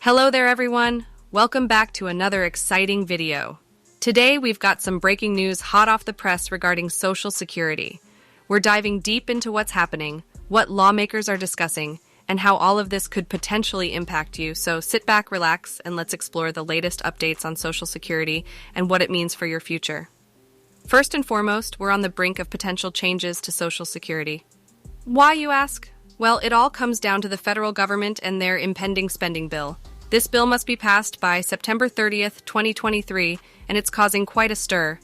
Hello there, everyone. Welcome back to another exciting video. Today, we've got some breaking news hot off the press regarding Social Security. We're diving deep into what's happening, what lawmakers are discussing, and how all of this could potentially impact you. So sit back, relax, and let's explore the latest updates on Social Security and what it means for your future. First and foremost, we're on the brink of potential changes to Social Security. Why, you ask? Well, it all comes down to the federal government and their impending spending bill. This bill must be passed by September 30th, 2023, and it's causing quite a stir.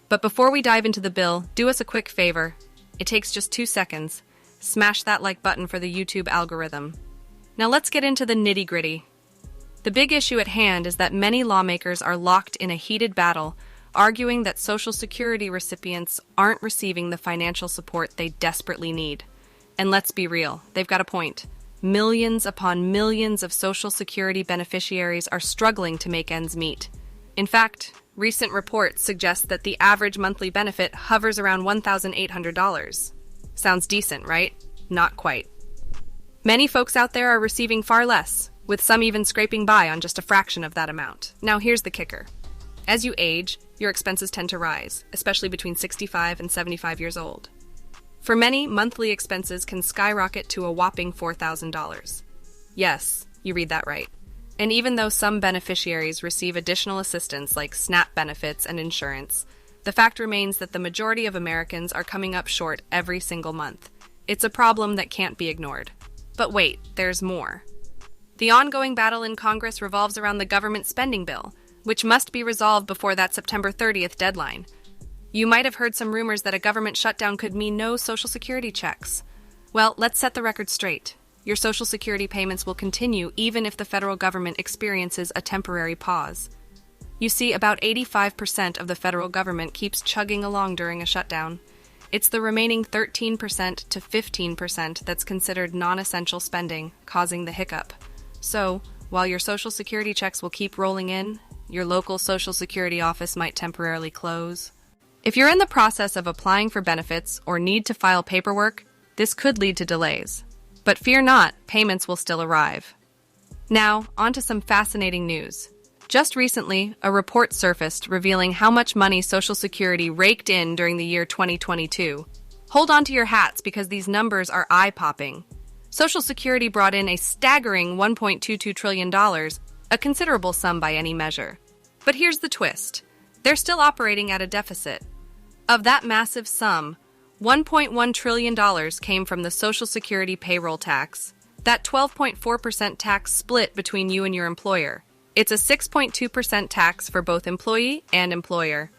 But before we dive into the bill, do us a quick favor. It takes just 2 seconds. Smash that like button for the YouTube algorithm. Now let's get into the nitty-gritty. The big issue at hand is that many lawmakers are locked in a heated battle, arguing that Social Security recipients aren't receiving the financial support they desperately need. And let's be real, they've got a point. Millions upon millions of Social Security beneficiaries are struggling to make ends meet. In fact, recent reports suggest that the average monthly benefit hovers around $1,800. Sounds decent, right? Not quite. Many folks out there are receiving far less, with some even scraping by on just a fraction of that amount. Now here's the kicker. As you age, your expenses tend to rise, especially between 65 and 75 years old. For many, monthly expenses can skyrocket to a whopping $4,000. Yes, you read that right. And even though some beneficiaries receive additional assistance like SNAP benefits and insurance, the fact remains that the majority of Americans are coming up short every single month. It's a problem that can't be ignored. But wait, there's more. The ongoing battle in Congress revolves around the government spending bill, which must be resolved before that September 30th deadline. You might have heard some rumors that a government shutdown could mean no Social Security checks. Well, let's set the record straight. Your Social Security payments will continue even if the federal government experiences a temporary pause. You see, about 85% of the federal government keeps chugging along during a shutdown. It's the remaining 13% to 15% that's considered non-essential spending, causing the hiccup. So, while your Social Security checks will keep rolling in, your local Social Security office might temporarily close. If you're in the process of applying for benefits or need to file paperwork, this could lead to delays. But fear not, payments will still arrive. Now, on to some fascinating news. Just recently, a report surfaced revealing how much money Social Security raked in during the year 2022. Hold on to your hats because these numbers are eye-popping. Social Security brought in a staggering $1.22 trillion, a considerable sum by any measure. But here's the twist. They're still operating at a deficit. Of that massive sum, $1.1 trillion came from the Social Security payroll tax, that 12.4% tax split between you and your employer. It's a 6.2% tax for both employee and employer.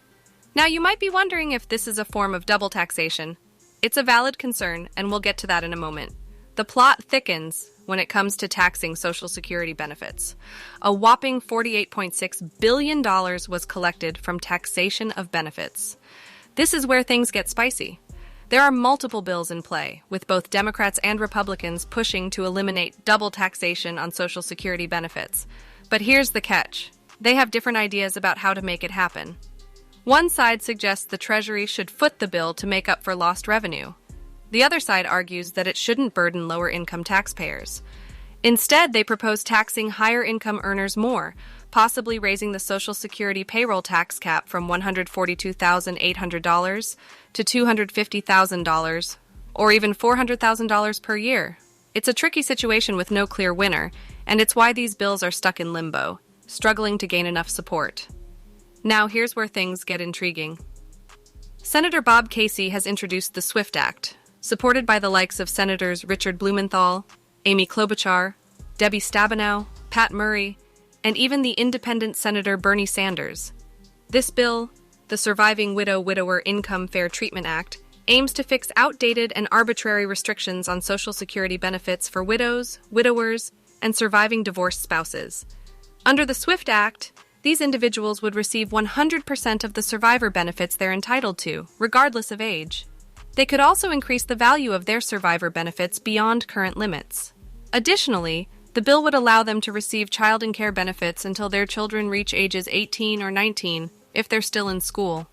Now, you might be wondering if this is a form of double taxation. It's a valid concern, and we'll get to that in a moment. The plot thickens when it comes to taxing Social Security benefits. A whopping $48.6 billion was collected from taxation of benefits. This is where things get spicy. There are multiple bills in play, with both Democrats and Republicans pushing to eliminate double taxation on Social Security benefits. But here's the catch. They have different ideas about how to make it happen. One side suggests the Treasury should foot the bill to make up for lost revenue. The other side argues that it shouldn't burden lower-income taxpayers. Instead, they propose taxing higher-income earners more, possibly raising the Social Security payroll tax cap from $142,800 to $250,000, or even $400,000 per year. It's a tricky situation with no clear winner, and it's why these bills are stuck in limbo, struggling to gain enough support. Now, here's where things get intriguing. Senator Bob Casey has introduced the SWIFT Act, supported by the likes of Senators Richard Blumenthal, Amy Klobuchar, Debbie Stabenow, Pat Murray, and even the independent Senator Bernie Sanders. This bill, the Surviving Widower Income Fair Treatment Act, aims to fix outdated and arbitrary restrictions on Social Security benefits for widows, widowers, and surviving divorced spouses. Under the SWIFT Act, these individuals would receive 100% of the survivor benefits they're entitled to, regardless of age. They could also increase the value of their survivor benefits beyond current limits. Additionally, the bill would allow them to receive child and care benefits until their children reach ages 18 or 19 if they're still in school.